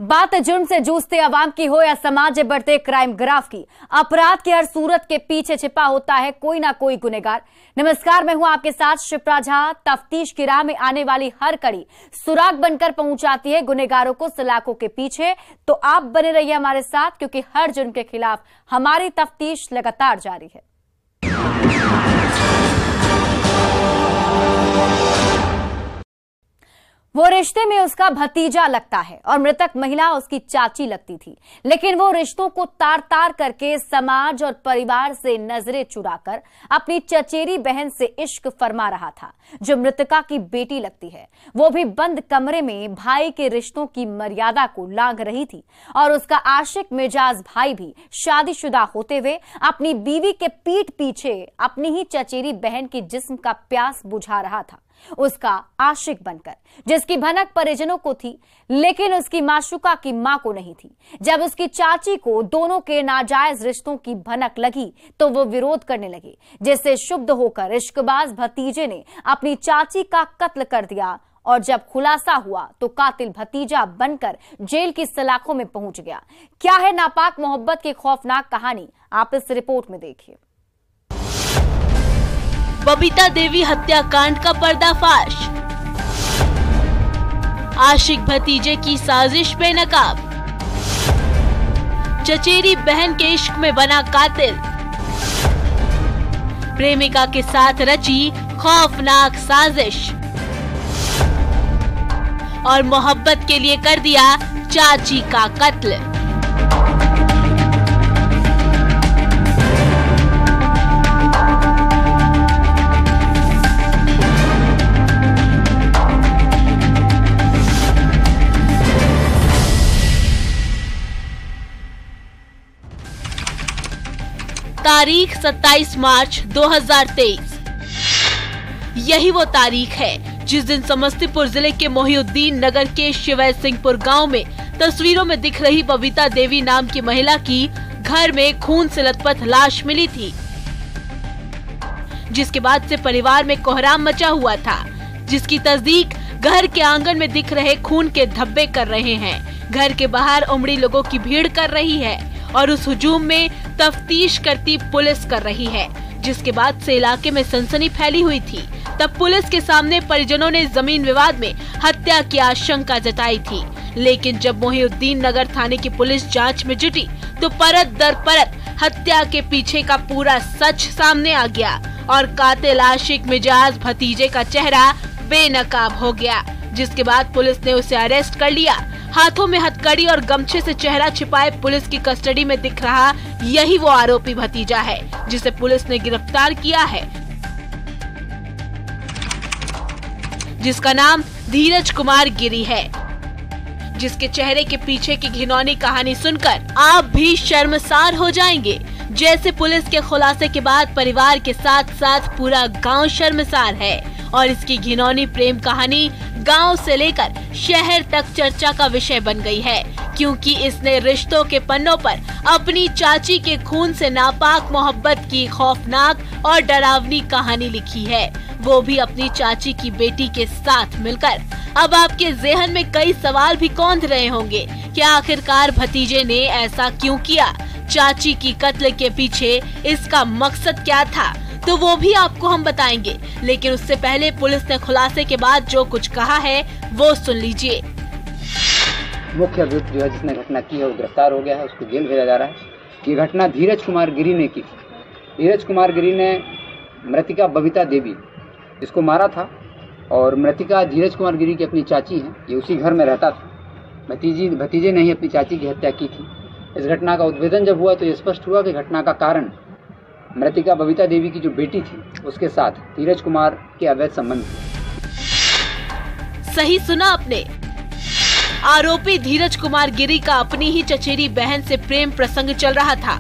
बात जुर्म से जूझते अवाम की हो या समाज में बढ़ते क्राइम ग्राफ की, अपराध की हर सूरत के पीछे छिपा होता है कोई ना कोई गुनहगार। नमस्कार, मैं हूं आपके साथ शिप्रा झा। तफ्तीश की राह में आने वाली हर कड़ी सुराग बनकर पहुंचाती है गुनहगारों को सलाखों के पीछे। तो आप बने रहिए हमारे साथ, क्योंकि हर जुर्म के खिलाफ हमारी तफ्तीश लगातार जारी है। वो रिश्ते में उसका भतीजा लगता है और मृतक महिला उसकी चाची लगती थी, लेकिन वो रिश्तों को तार तार करके समाज और परिवार से नजरें चुराकर अपनी चचेरी बहन से इश्क फरमा रहा था, जो मृतका की बेटी लगती है। वो भी बंद कमरे में भाई के रिश्तों की मर्यादा को लांघ रही थी और उसका आशिक मिजाज भाई भी शादीशुदा होते हुए अपनी बीवी के पीठ पीछे अपनी ही चचेरी बहन की जिस्म का प्यास बुझा रहा था, उसका आशिक बनकर, जिसकी भनक परिजनों को थी लेकिन उसकी माशूका की मां को नहीं थी। जब उसकी चाची को दोनों के नाजायज रिश्तों की भनक लगी तो वो विरोध करने लगी, जिससे शुद्ध होकर इश्कबाज भतीजे ने अपनी चाची का कत्ल कर दिया। और जब खुलासा हुआ तो कातिल भतीजा बनकर जेल की सलाखों में पहुंच गया। क्या है नापाक मोहब्बत की खौफनाक कहानी, आप इस रिपोर्ट में देखिए। बबीता देवी हत्याकांड का पर्दाफाश, आशिक भतीजे की साजिश बेनकाब, चचेरी बहन के इश्क में बना कातिल, प्रेमिका के साथ रची खौफनाक साजिश और मोहब्बत के लिए कर दिया चाची का कत्ल। तारीख 27 मार्च 2023। यही वो तारीख है जिस दिन समस्तीपुर जिले के मोहिउद्दीन नगर के शिवय सिंहपुर गांव में तस्वीरों में दिख रही बबीता देवी नाम की महिला की घर में खून से लथपथ लाश मिली थी, जिसके बाद से परिवार में कोहराम मचा हुआ था, जिसकी तस्दीक घर के आंगन में दिख रहे खून के धब्बे कर रहे हैं। घर के बाहर उमड़ी लोगों की भीड़ कर रही है और उस हुजूम में तफ्तीश करती पुलिस कर रही है, जिसके बाद से इलाके में सनसनी फैली हुई थी। तब पुलिस के सामने परिजनों ने जमीन विवाद में हत्या की आशंका जताई थी, लेकिन जब मोहिउद्दीन नगर थाने की पुलिस जांच में जुटी तो परत दर परत हत्या के पीछे का पूरा सच सामने आ गया और कातिल आशिक मिजाज भतीजे का चेहरा बेनकाब हो गया, जिसके बाद पुलिस ने उसे अरेस्ट कर लिया। हाथों में हथकड़ी और गमछे से चेहरा छिपाए पुलिस की कस्टडी में दिख रहा यही वो आरोपी भतीजा है, जिसे पुलिस ने गिरफ्तार किया है, जिसका नाम धीरज कुमार गिरी है, जिसके चेहरे के पीछे की घिनौनी कहानी सुनकर आप भी शर्मसार हो जाएंगे। जैसे पुलिस के खुलासे के बाद परिवार के साथ साथ पूरा गांव शर्मसार है और इसकी घिनौनी प्रेम कहानी गांव से लेकर शहर तक चर्चा का विषय बन गई है, क्योंकि इसने रिश्तों के पन्नों पर अपनी चाची के खून से नापाक मोहब्बत की खौफनाक और डरावनी कहानी लिखी है, वो भी अपनी चाची की बेटी के साथ मिलकर। अब आपके ज़हन में कई सवाल भी कौंध रहे होंगे कि आखिरकार भतीजे ने ऐसा क्यों किया, चाची की कत्ल के पीछे इसका मकसद क्या था, तो वो भी आपको हम बताएंगे। लेकिन उससे पहले पुलिस ने खुलासे के बाद जो कुछ कहा है वो सुन लीजिए। मुख्य अभियुक्त जो है जिसने घटना की है वो गिरफ्तार हो गया है, उसको जेल भेजा जा रहा है। ये घटना धीरज कुमार गिरी ने की। धीरज कुमार गिरी ने मृतिका बबीता देवी जिसको मारा था, और मृतिका धीरज कुमार गिरी की अपनी चाची है, ये उसी घर में रहता था। भतीजे ने ही अपनी चाची की हत्या की थी। इस घटना का उद्भेदन जब हुआ तो ये स्पष्ट हुआ कि घटना का कारण मृतिका बबीता देवी की जो बेटी थी उसके साथ धीरज कुमार के अवैध संबंध थे। सही सुना आपने, आरोपी धीरज कुमार गिरी का अपनी ही चचेरी बहन से प्रेम प्रसंग चल रहा था,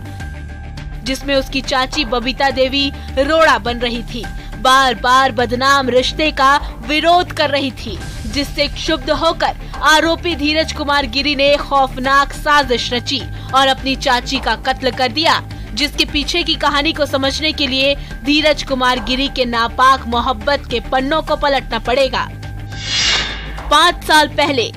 जिसमें उसकी चाची बबीता देवी रोड़ा बन रही थी, बार बार बदनाम रिश्ते का विरोध कर रही थी, जिससे क्षुब्ध होकर आरोपी धीरज कुमार गिरी ने खौफनाक साजिश रची और अपनी चाची का कत्ल कर दिया, जिसके पीछे की कहानी को समझने के लिए धीरज कुमार गिरी के नापाक मोहब्बत के पन्नों को पलटना पड़ेगा। 5 साल पहले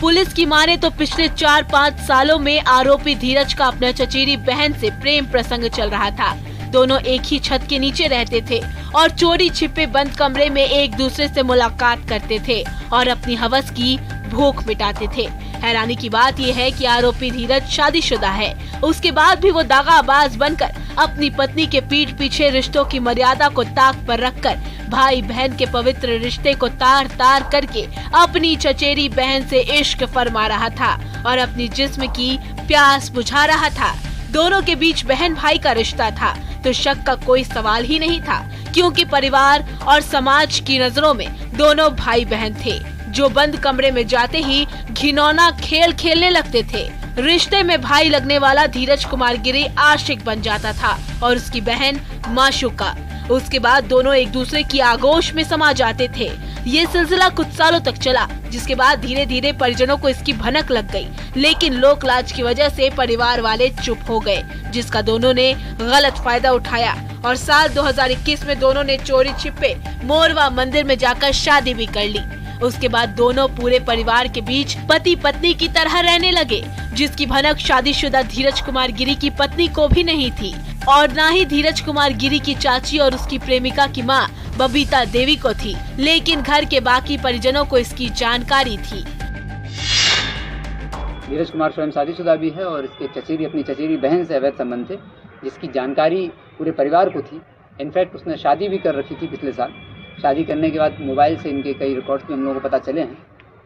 पुलिस की माने तो पिछले 4-5 सालों में आरोपी धीरज का अपने चचेरी बहन से प्रेम प्रसंग चल रहा था। दोनों एक ही छत के नीचे रहते थे और चोरी छिपे बंद कमरे में एक दूसरे से मुलाकात करते थे और अपनी हवस की भूख मिटाते थे। हैरानी की बात यह है कि आरोपी धीरज शादीशुदा है। उसके बाद भी वो दागाबाज बनकर अपनी पत्नी के पीठ पीछे रिश्तों की मर्यादा को ताक पर रखकर भाई बहन के पवित्र रिश्ते को तार तार करके अपनी चचेरी बहन से इश्क फरमा रहा था और अपनी जिस्म की प्यास बुझा रहा था। दोनों के बीच बहन भाई का रिश्ता था तो शक का कोई सवाल ही नहीं था, क्योंकि परिवार और समाज की नजरों में दोनों भाई बहन थे जो बंद कमरे में जाते ही घिनौना खेल खेलने लगते थे। रिश्ते में भाई लगने वाला धीरज कुमार गिरी आशिक बन जाता था और उसकी बहन माशूका। उसके बाद दोनों एक दूसरे की आगोश में समा जाते थे। ये सिलसिला कुछ सालों तक चला, जिसके बाद धीरे धीरे परिजनों को इसकी भनक लग गई, लेकिन लोक लाज की वजह से परिवार वाले चुप हो गए, जिसका दोनों ने गलत फायदा उठाया और साल 2021 में दोनों ने चोरी छिपे मोरवा मंदिर में जाकर शादी भी कर ली। उसके बाद दोनों पूरे परिवार के बीच पति पत्नी की तरह रहने लगे, जिसकी भनक शादीशुदा धीरज कुमार गिरी की पत्नी को भी नहीं थी और न ही धीरज कुमार गिरी की चाची और उसकी प्रेमिका की मां बबीता देवी को थी, लेकिन घर के बाकी परिजनों को इसकी जानकारी थी। धीरज कुमार स्वयं शादीशुदा भी है और इसके अपनी चचेरी बहन से अवैध संबंध थे, जिसकी जानकारी पूरे परिवार को थी। इनफैक्ट उसने शादी भी कर रखी थी पिछले साल। शादी करने के बाद मोबाइल से इनके कई रिकॉर्ड्स भी हम लोगों को पता चले हैं,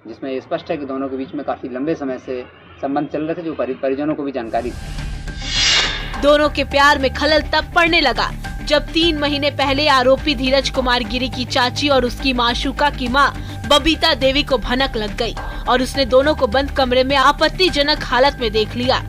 जिसमें ये स्पष्ट है कि दोनों के बीच में काफी लंबे समय से संबंध चल रहे थे, जो परिजनों को भी जानकारी थी। दोनों के प्यार में खलल तब पड़ने लगा जब 3 महीने पहले आरोपी धीरज कुमार गिरी की चाची और उसकी माशूका की मां बबीता देवी को भनक लग गई और उसने दोनों को बंद कमरे में आपत्तिजनक हालत में देख लिया।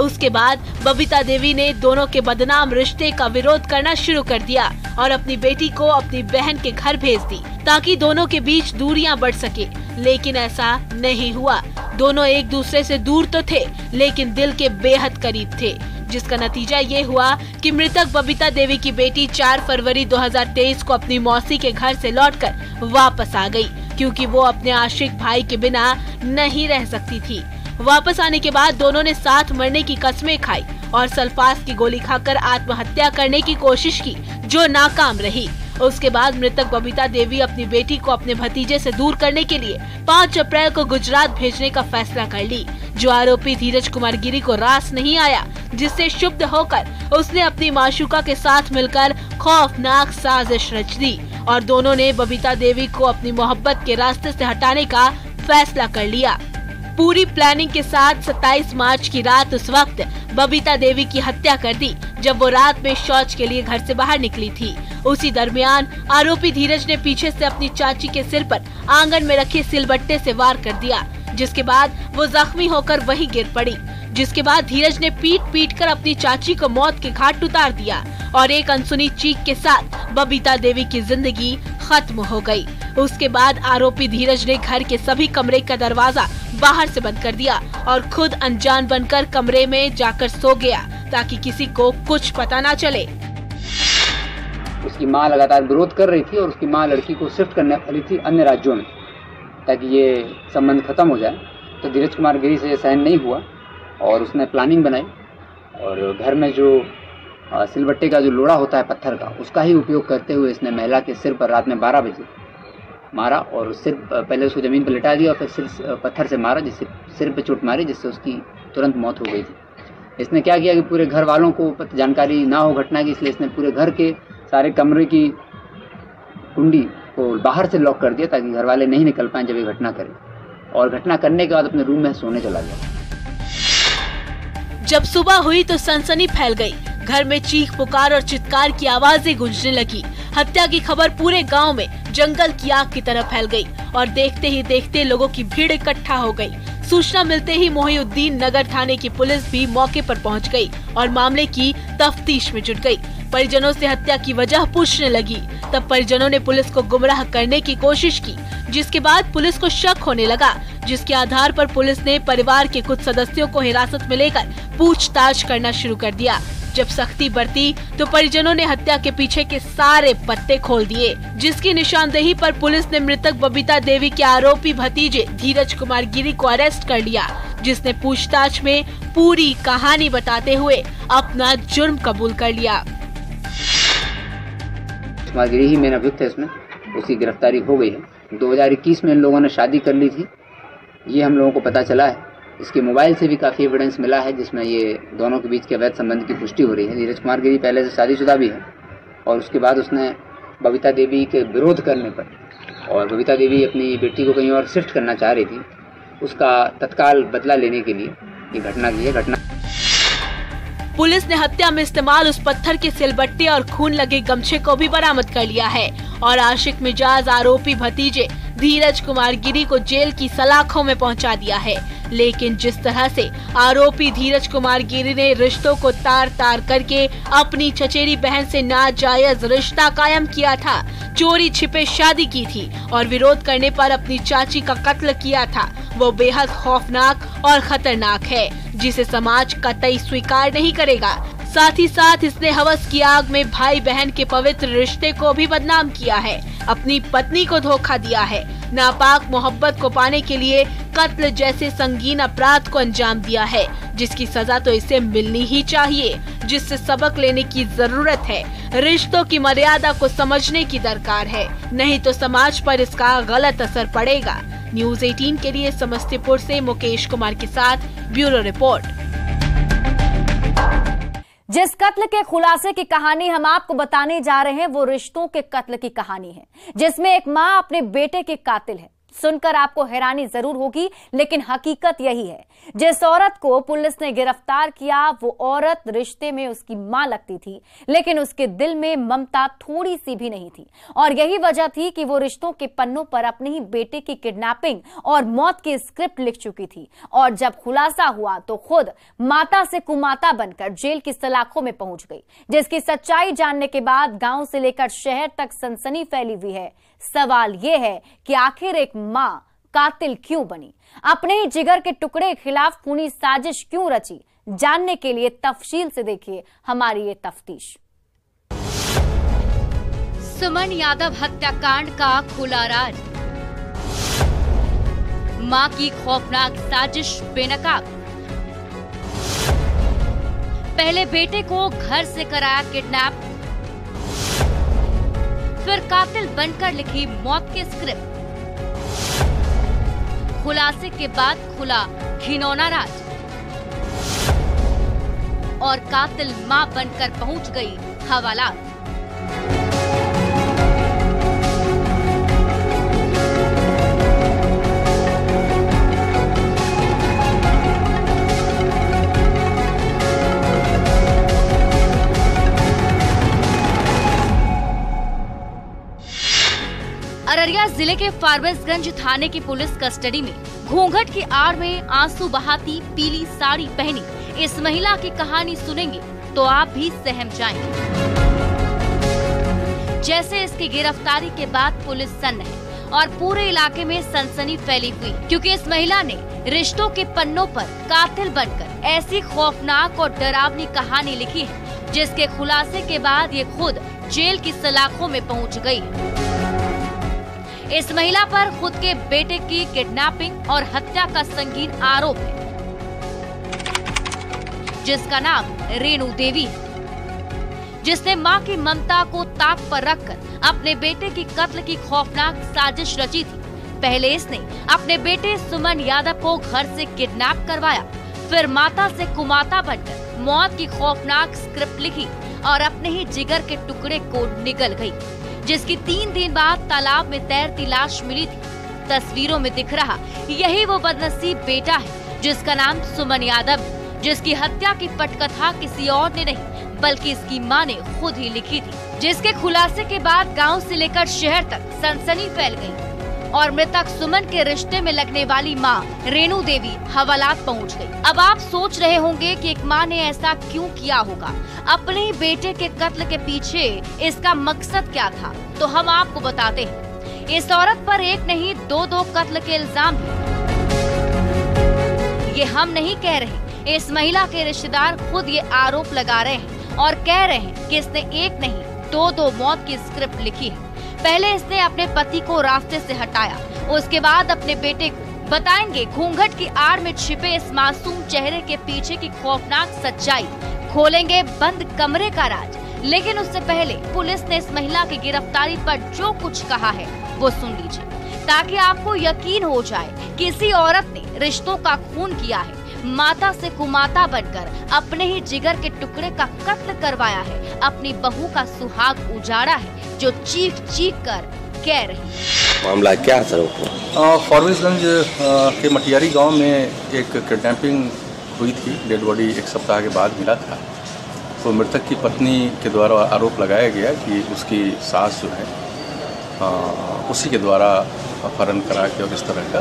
उसके बाद बबीता देवी ने दोनों के बदनाम रिश्ते का विरोध करना शुरू कर दिया और अपनी बेटी को अपनी बहन के घर भेज दी ताकि दोनों के बीच दूरियां बढ़ सके, लेकिन ऐसा नहीं हुआ। दोनों एक दूसरे से दूर तो थे, लेकिन दिल के बेहद करीब थे, जिसका नतीजा ये हुआ कि मृतक बबीता देवी की बेटी 4 फरवरी 2023 को अपनी मौसी के घर से लौटकर वापस आ गई, क्योंकि वो अपने आशिक भाई के बिना नहीं रह सकती थी। वापस आने के बाद दोनों ने साथ मरने की कस्में खाई और सल्फास की गोली खाकर आत्महत्या करने की कोशिश की, जो नाकाम रही। उसके बाद मृतक बबीता देवी अपनी बेटी को अपने भतीजे से दूर करने के लिए 5 अप्रैल को गुजरात भेजने का फैसला कर ली, जो आरोपी धीरज कुमार गिरी को रास नहीं आया, जिससे क्षुब्ध होकर उसने अपनी माशूका के साथ मिलकर खौफनाक साजिश रच दी और दोनों ने बबीता देवी को अपनी मोहब्बत के रास्ते से हटाने का फैसला कर लिया। पूरी प्लानिंग के साथ 27 मार्च की रात उस वक्त बबीता देवी की हत्या कर दी जब वो रात में शौच के लिए घर से बाहर निकली थी। उसी दरमियान आरोपी धीरज ने पीछे से अपनी चाची के सिर पर आंगन में रखे सिलबट्टे से वार कर दिया, जिसके बाद वो जख्मी होकर वहीं गिर पड़ी। जिसके बाद धीरज ने पीट कर अपनी चाची को मौत के घाट उतार दिया और एक अनसुनी चीख के साथ बबीता देवी की जिंदगी खत्म हो गई। उसके बाद आरोपी धीरज ने घर के सभी कमरे का दरवाजा बाहर से बंद कर दिया और खुद अनजान बनकर कमरे में जाकर सो गया ताकि किसी को कुछ पता ना चले। उसकी मां लगातार विरोध कर रही थी और उसकी मां लड़की को शिफ्ट करने वाली थी अन्य राज्यों में ताकि ये संबंध खत्म हो जाए। तो धीरज कुमार गिरी से सहन नहीं हुआ और उसने प्लानिंग बनाई और घर में जो सिलबट्टे का जो लोड़ा होता है पत्थर का, उसका ही उपयोग करते हुए इसने महिला के सिर पर रात में 12 बजे मारा और सिर पहले उसको जमीन पर लिटा दिया और फिर सिर पत्थर से मारा, जिससे सिर पे चोट मारी, जिससे उसकी तुरंत मौत हो गई थी। इसने क्या किया कि पूरे घर वालों को जानकारी ना हो घटना की, इसलिए इसने पूरे घर के सारे कमरे की कुंडी को बाहर से लॉक कर दिया ताकि घर वाले नहीं निकल पाए जब ये घटना करे, और घटना करने के बाद अपने रूम में सोने चला गया। जब सुबह हुई तो सनसनी फैल गई। घर में चीख पुकार और चित्कार की आवाजें गूंजने लगी। हत्या की खबर पूरे गांव में जंगल की आग की तरह फैल गई और देखते ही देखते लोगों की भीड़ इकट्ठा हो गई। सूचना मिलते ही मोहिउद्दीन नगर थाने की पुलिस भी मौके पर पहुंच गई और मामले की तफ्तीश में जुट गई। परिजनों से हत्या की वजह पूछने लगी। तब परिजनों ने पुलिस को गुमराह करने की कोशिश की, जिसके बाद पुलिस को शक होने लगा, जिसके आधार पर पुलिस ने परिवार के कुछ सदस्यों को हिरासत में लेकर पूछताछ करना शुरू कर दिया। जब सख्ती बरती तो परिजनों ने हत्या के पीछे के सारे पत्ते खोल दिए, जिसकी निशानदेही पर पुलिस ने मृतक बबीता देवी के आरोपी भतीजे धीरज कुमार गिरी को अरेस्ट कर लिया, जिसने पूछताछ में पूरी कहानी बताते हुए अपना जुर्म कबूल कर लिया। कुमार गिरी ही मेन अभियुक्त है, इसमें उसकी गिरफ्तारी हो गई है। 2021 में इन लोगों ने शादी कर ली थी, ये हम लोगों को पता चला है। इसके मोबाइल से भी काफ़ी एविडेंस मिला है, जिसमें ये दोनों के बीच के अवैध संबंध की पुष्टि हो रही है। धीरज कुमार गिरी पहले से शादीशुदा भी है और उसके बाद उसने बबीता देवी के विरोध करने पर, और बबीता देवी अपनी बेटी को कहीं और शिफ्ट करना चाह रही थी, उसका तत्काल बदला लेने के लिए ये घटना की है। पुलिस ने हत्या में इस्तेमाल उस पत्थर के सिलबट्टे और खून लगे गमछे को भी बरामद कर लिया है और आशिक मिजाज आरोपी भतीजे धीरज कुमार गिरी को जेल की सलाखों में पहुंचा दिया है। लेकिन जिस तरह से आरोपी धीरज कुमार गिरी ने रिश्तों को तार तार करके अपनी चचेरी बहन से नाजायज रिश्ता कायम किया था, चोरी छिपे शादी की थी और विरोध करने पर अपनी चाची का कत्ल किया था, वो बेहद खौफनाक और खतरनाक है, जिसे समाज कतई स्वीकार नहीं करेगा। साथ ही साथ इसने हवस की आग में भाई बहन के पवित्र रिश्ते को भी बदनाम किया है, अपनी पत्नी को धोखा दिया है, नापाक मोहब्बत को पाने के लिए कत्ल जैसे संगीन अपराध को अंजाम दिया है, जिसकी सजा तो इसे मिलनी ही चाहिए, जिससे सबक लेने की जरूरत है। रिश्तों की मर्यादा को समझने की दरकार है, नहीं तो समाज पर इसका गलत असर पड़ेगा। न्यूज़ 18 के लिए समस्तीपुर से मुकेश कुमार के साथ ब्यूरो रिपोर्ट। जिस कत्ल के खुलासे की कहानी हम आपको बताने जा रहे हैं वो रिश्तों के कत्ल की कहानी है, जिसमें एक मां अपने बेटे के कातिल है। सुनकर आपको हैरानी जरूर होगी, लेकिन हकीकत यही है। जिस औरत को पुलिस ने गिरफ्तार किया वो औरत रिश्ते में उसकी मां लगती थी, लेकिन उसके दिल में ममता थोड़ी सी भी नहीं थी और यही वजह थी कि वो रिश्तों के पन्नों पर अपने ही बेटे की किडनैपिंग और मौत की स्क्रिप्ट लिख चुकी थी। और जब खुलासा हुआ तो खुद माता से कुमाता बनकर जेल की सलाखों में पहुंच गई, जिसकी सच्चाई जानने के बाद गांव से लेकर शहर तक सनसनी फैली हुई है। सवाल यह है कि आखिर एक मां कातिल क्यों बनी, अपने ही जिगर के टुकड़े के खिलाफ खूनी साजिश क्यों रची? जानने के लिए तफसील से देखिए हमारी ये तफ्तीश। सुमन यादव हत्याकांड का खुला राज, मां की खौफनाक साजिश बेनकाब। पहले बेटे को घर से कराया किडनैप, फिर कातिल बनकर लिखी मौत की स्क्रिप्ट। खुलासे के बाद खुला घिनौना राज और कातिल मां बनकर पहुंच गई हवालात। अररिया जिले के फारबिसगंज थाने की पुलिस कस्टडी में घूंघट की आड़ में आंसू बहाती पीली साड़ी पहनी इस महिला की कहानी सुनेंगे तो आप भी सहम जाएंगे। जैसे इसकी गिरफ्तारी के बाद पुलिस सन्न है और पूरे इलाके में सनसनी फैली हुई, क्योंकि इस महिला ने रिश्तों के पन्नों पर कातिल बनकर ऐसी खौफनाक और डरावनी कहानी लिखी है, जिसके खुलासे के बाद ये खुद जेल की सलाखों में पहुंच गई। इस महिला पर खुद के बेटे की किडनैपिंग और हत्या का संगीन आरोप है, जिसका नाम रेणु देवी है, जिसने मां की ममता को ताक पर रखकर अपने बेटे की कत्ल की खौफनाक साजिश रची थी। पहले इसने अपने बेटे सुमन यादव को घर से किडनैप करवाया, फिर माता से कुमाता बनकर मौत की खौफनाक स्क्रिप्ट लिखी और अपने ही जिगर के टुकड़े को निगल गई, जिसकी 3 दिन बाद तालाब में तैरती लाश मिली थी। तस्वीरों में दिख रहा यही वो बदनसीब बेटा है जिसका नाम सुमन यादव है, जिसकी हत्या की पटकथा किसी और ने नहीं बल्कि इसकी मां ने खुद ही लिखी थी, जिसके खुलासे के बाद गांव से लेकर शहर तक सनसनी फैल गई और मृतक सुमन के रिश्ते में लगने वाली मां रेणु देवी हवालात पहुंच गई। अब आप सोच रहे होंगे कि एक मां ने ऐसा क्यों किया होगा, अपने ही बेटे के कत्ल के पीछे इसका मकसद क्या था? तो हम आपको बताते हैं। इस औरत पर एक नहीं 2 कत्ल के इल्जाम हैं। ये हम नहीं कह रहे, इस महिला के रिश्तेदार खुद ये आरोप लगा रहे हैं और कह रहे हैं कि इसने एक नहीं दो मौत की स्क्रिप्ट लिखी है। पहले इसने अपने पति को रास्ते से हटाया, उसके बाद अपने बेटे को। बताएंगे घूंघट की आड़ में छिपे इस मासूम चेहरे के पीछे की खौफनाक सच्चाई, खोलेंगे बंद कमरे का राज। लेकिन उससे पहले पुलिस ने इस महिला की गिरफ्तारी पर जो कुछ कहा है वो सुन लीजिए, ताकि आपको यकीन हो जाए कि किसी औरत ने रिश्तों का खून किया है, माता से कुमाता बनकर अपने ही जिगर के टुकड़े का कत्ल करवाया है, अपनी बहू का सुहाग उजाड़ा है, जो चीख चीख कर कह रही है। मामला क्या है सर? फॉरबिसगंज के मटियारी गांव में एक किडनैपिंग हुई थी। डेड बॉडी एक सप्ताह के बाद मिला था। तो मृतक की पत्नी के द्वारा आरोप लगाया गया कि उसकी सास जो है उसी के द्वारा अपहरण करा के और इस तरह का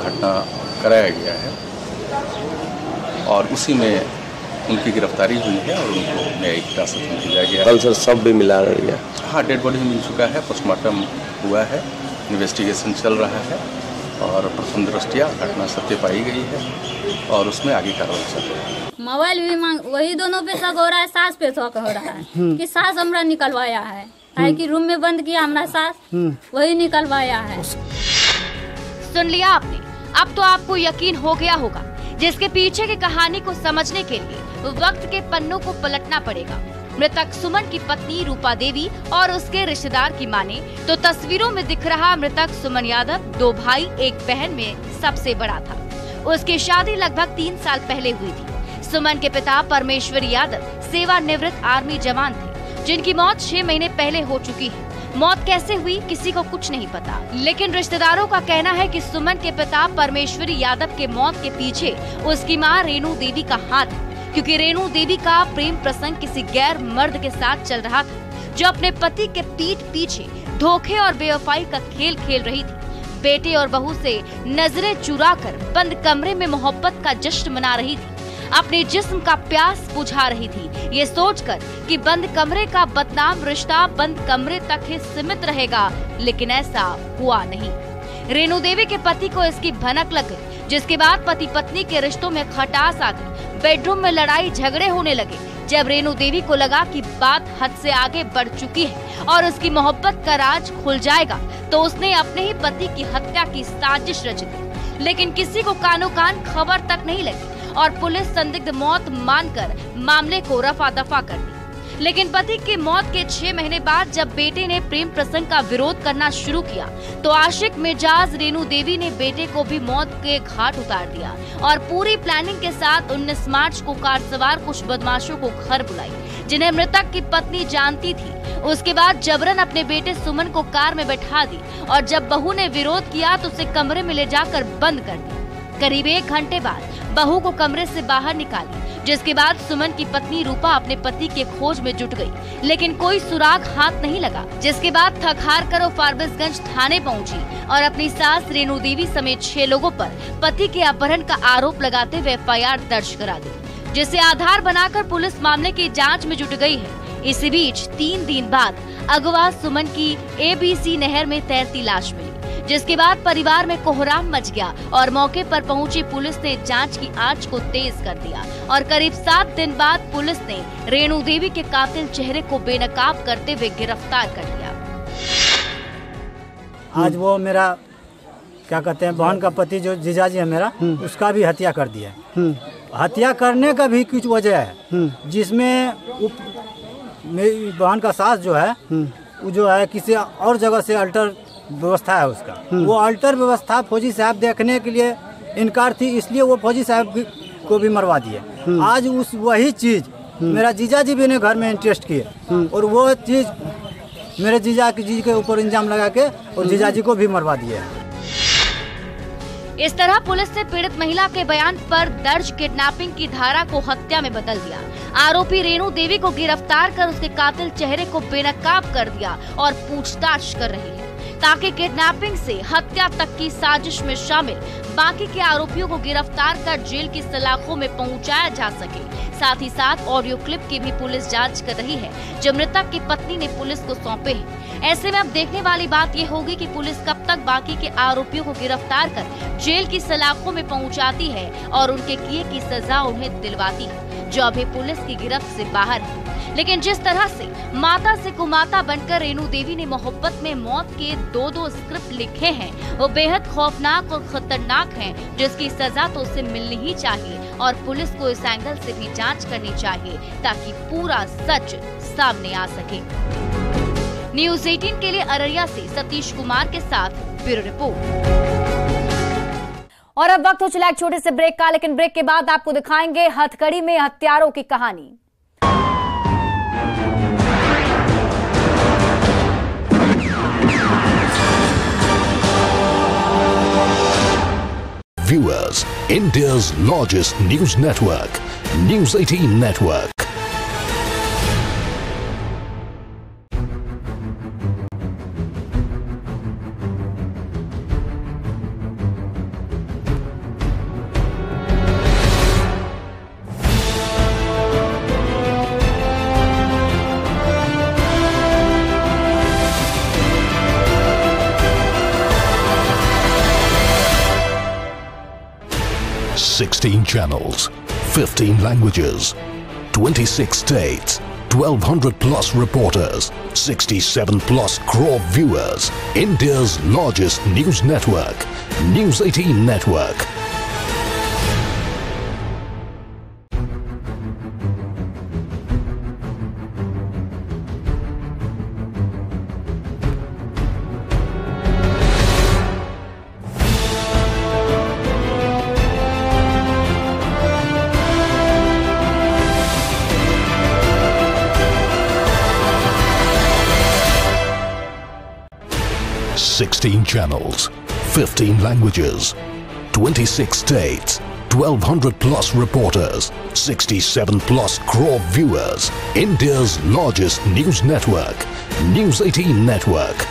घटना कराया गया है और उसी में उनकी गिरफ्तारी हुई है और उनको न्यायिक हिरासत में भेजा गया। कल सर सब भी मिला रही है? हाँ, डेड बॉडी मिल चुका है, पोस्टमार्टम हुआ है, इन्वेस्टिगेशन चल रहा है और प्रथम दृष्टया घटना सत्य पाई गई है और उसमें आगे कार्रवाई चल रही है। मोबाइल भी मांग, वही दोनों पे शक हो रहा है, सास पे शक हो रहा है कि सास हमरा निकलवाया है कि रूम में बंद किया हमरा सास, वही निकलवाया है। सुन लिया आपने, अब तो आपको यकीन हो गया होगा। जिसके पीछे की कहानी को समझने के लिए वक्त के पन्नों को पलटना पड़ेगा। मृतक सुमन की पत्नी रूपा देवी और उसके रिश्तेदार की माने तो तस्वीरों में दिख रहा मृतक सुमन यादव 2 भाई 1 बहन में सबसे बड़ा था। उसकी शादी लगभग 3 साल पहले हुई थी। सुमन के पिता परमेश्वर यादव सेवानिवृत्त आर्मी जवान थे, जिनकी मौत 6 महीने पहले हो चुकी है। मौत कैसे हुई किसी को कुछ नहीं पता, लेकिन रिश्तेदारों का कहना है कि सुमन के पिता परमेश्वरी यादव के मौत के पीछे उसकी मां रेणु देवी का हाथ है, क्योंकि रेणु देवी का प्रेम प्रसंग किसी गैर मर्द के साथ चल रहा था, जो अपने पति के पीठ पीछे धोखे और बेवफाई का खेल खेल रही थी। बेटे और बहू से नजरें चुराकर बंद कमरे में मोहब्बत का जश्न मना रही थी, अपने जिस्म का प्यास बुझा रही थी, ये सोचकर कि बंद कमरे का बदनाम रिश्ता बंद कमरे तक ही सीमित रहेगा, लेकिन ऐसा हुआ नहीं। रेणु देवी के पति को इसकी भनक लग गई, जिसके बाद पति पत्नी के रिश्तों में खटास आ गई। बेडरूम में लड़ाई झगड़े होने लगे। जब रेणु देवी को लगा कि बात हद से आगे बढ़ चुकी है और उसकी मोहब्बत का राज खुल जाएगा, तो उसने अपने ही पति की हत्या की साजिश रच दी। लेकिन किसी को कानो कान खबर तक नहीं लगी और पुलिस संदिग्ध मौत मानकर मामले को रफा दफा कर दी। लेकिन पति की मौत के 6 महीने बाद जब बेटे ने प्रेम प्रसंग का विरोध करना शुरू किया, तो आशिक मिजाज रेणु देवी ने बेटे को भी मौत के घाट उतार दिया और पूरी प्लानिंग के साथ 19 मार्च को कार सवार कुछ बदमाशों को घर बुलाई, जिन्हें मृतक की पत्नी जानती थी। उसके बाद जबरन अपने बेटे सुमन को कार में बैठा दी और जब बहू ने विरोध किया तो उसे कमरे में ले जाकर बंद कर दिया। करीब 1 घंटे बाद बहू को कमरे से बाहर निकाली, जिसके बाद सुमन की पत्नी रूपा अपने पति के खोज में जुट गई, लेकिन कोई सुराग हाथ नहीं लगा। जिसके बाद थक हार कर वो फारबिसगंज थाने पहुंची और अपनी सास रेणु देवी समेत 6 लोगों पर पति के अपहरण का आरोप लगाते हुए FIR दर्ज करा दी, जिसे आधार बनाकर पुलिस मामले की जाँच में जुट गयी है। इसी बीच 3 दिन बाद अगवा सुमन की ABC नहर में तैरती लाश मिली, जिसके बाद परिवार में कोहराम मच गया और मौके पर पहुंची पुलिस ने जांच की आंच को तेज कर दिया और करीब 7 दिन बाद पुलिस ने रेणु देवी के कातिल चेहरे को बेनकाब करते हुए गिरफ्तार कर लिया। आज वो मेरा क्या कहते हैं बहन का पति जो जीजाजी है मेरा, उसका भी हत्या कर दिया। हत्या करने का भी कुछ वजह है, जिसमें मेरी बहन का सास जो है वो जो है किसी और जगह से अल्टर व्यवस्था है उसका, वो अल्टर व्यवस्था फौजी साहब देखने के लिए इनकार थी, इसलिए वो फौजी साहब को भी मरवा दिए। आज उस वही चीज़ मेरा जीजा जी भी ने घर में इंटरेस्ट किए और वो चीज़ मेरे जीजा जी के ऊपर इल्जाम लगा के और जीजा जी को भी मरवा दिए। इस तरह पुलिस ने पीड़ित महिला के बयान पर दर्ज किडनैपिंग की धारा को हत्या में बदल दिया। आरोपी रेणु देवी को गिरफ्तार कर उसके कातिल चेहरे को बेनकाब कर दिया और पूछताछ कर रही है, ताकि किडनैपिंग से हत्या तक की साजिश में शामिल बाकी के आरोपियों को गिरफ्तार कर जेल की सलाखों में पहुंचाया जा सके। साथ ही साथ ऑडियो क्लिप की भी पुलिस जांच कर रही है, जो मृतक की पत्नी ने पुलिस को सौंपे हैं। ऐसे में अब देखने वाली बात ये होगी कि पुलिस कब तक बाकी के आरोपियों को गिरफ्तार कर जेल की सलाखों में पहुंचाती है और उनके किए की सजा उन्हें दिलवाती है। जो अभी पुलिस की गिरफ्त से बाहर है। लेकिन जिस तरह से माता से कुमाता बनकर रेणु देवी ने मोहब्बत में मौत के 2-2 स्क्रिप्ट लिखे हैं, वो बेहद खौफनाक और खतरनाक हैं, जिसकी सजा तो उसे मिलनी ही चाहिए और पुलिस को इस एंगल से भी जांच करनी चाहिए ताकि पूरा सच सामने आ सके। न्यूज़ 18 के लिए अररिया से सतीश कुमार के साथ ब्यूरो रिपोर्ट। और अब वक्त हो चला एक छोटे से ब्रेक का, लेकिन ब्रेक के बाद आपको दिखाएंगे हथकड़ी में हत्यारों की कहानी। Viewers, India's largest news network, News 18 Network. Sixteen channels, 15 languages, 26 states, 1,200 plus reporters, 67 plus crore viewers. India's largest news network, News 18 Network. Sixteen channels, 15 languages, 26 states, 1,200 plus reporters, 67 plus crore viewers. India's largest news network, News 18 Network.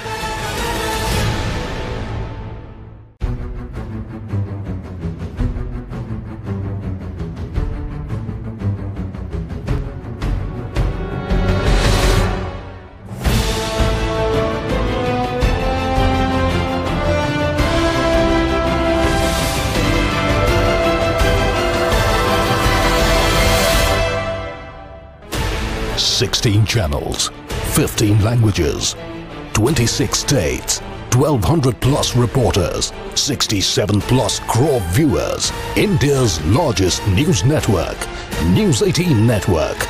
Sixteen channels, 15 languages, 26 states, 1,200 plus reporters, 67 plus crore viewers. India's largest news network, News 18 Network.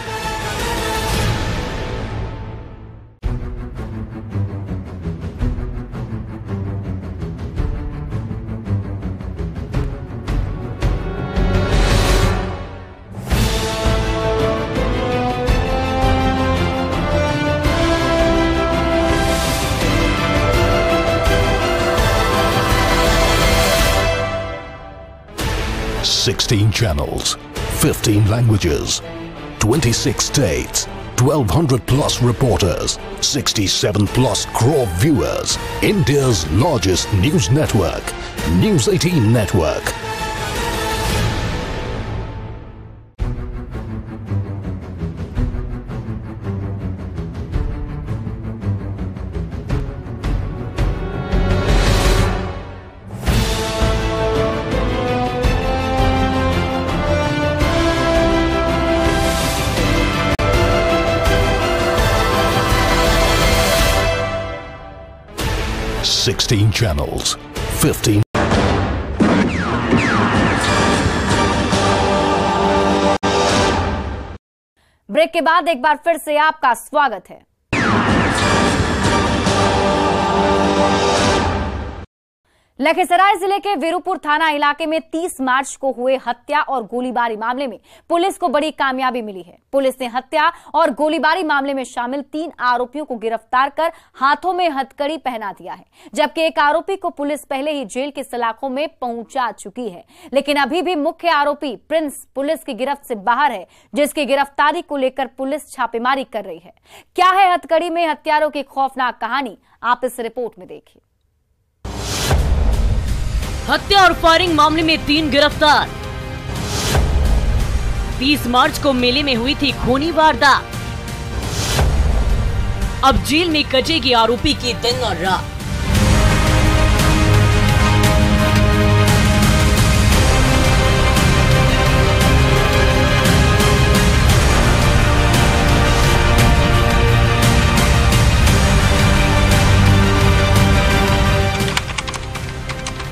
Sixteen channels, 15 languages, 26 states, 1,200 plus reporters, 67 plus crore viewers. India's largest news network, News 18 Network. Sixteen channels, 15. Break के बाद एक बार फिर से आपका स्वागत है। लखीसराय जिले के वीरूपुर थाना इलाके में 30 मार्च को हुए हत्या और गोलीबारी मामले में पुलिस को बड़ी कामयाबी मिली है। पुलिस ने हत्या और गोलीबारी मामले में शामिल 3 आरोपियों को गिरफ्तार कर हाथों में हथकड़ी पहना दिया है, जबकि एक आरोपी को पुलिस पहले ही जेल की सलाखों में पहुंचा चुकी है। लेकिन अभी भी मुख्य आरोपी प्रिंस पुलिस की गिरफ्त से बाहर है, जिसकी गिरफ्तारी को लेकर पुलिस छापेमारी कर रही है। क्या है हथकड़ी में हत्यारों की खौफनाक कहानी, आप इस रिपोर्ट में देखिए। हत्या और फायरिंग मामले में 3 गिरफ्तार। 30 मार्च को मेले में हुई थी खूनी वारदात। अब जेल में कटेगी आरोपी की दिन और रात।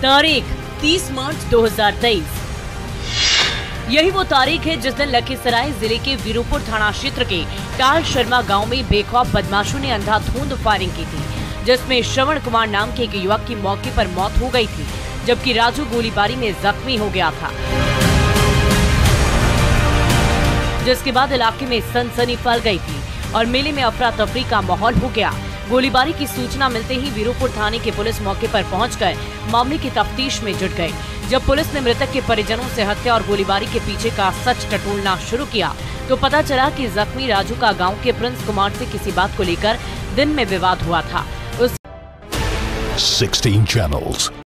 तारीख 30 मार्च 2023। यही वो तारीख है जिस दिन लखीसराय जिले के वीरूपुर थाना क्षेत्र के टाल शर्मा गांव में बेखौफ बदमाशों ने अंधाधुंध फायरिंग की थी, जिसमें श्रवण कुमार नाम के एक युवक की मौके पर मौत हो गई थी, जबकि राजू गोलीबारी में जख्मी हो गया था, जिसके बाद इलाके में सनसनी फैल गई थी और मेले में अफरा तफरी का माहौल हो गया। गोलीबारी की सूचना मिलते ही वीरूपुर थाने की पुलिस मौके पर पहुंचकर मामले की तफ्तीश में जुट गई। जब पुलिस ने मृतक के परिजनों से हत्या और गोलीबारी के पीछे का सच टटोलना शुरू किया तो पता चला कि जख्मी राजू का गांव के प्रिंस कुमार से किसी बात को लेकर दिन में विवाद हुआ था। 16 channels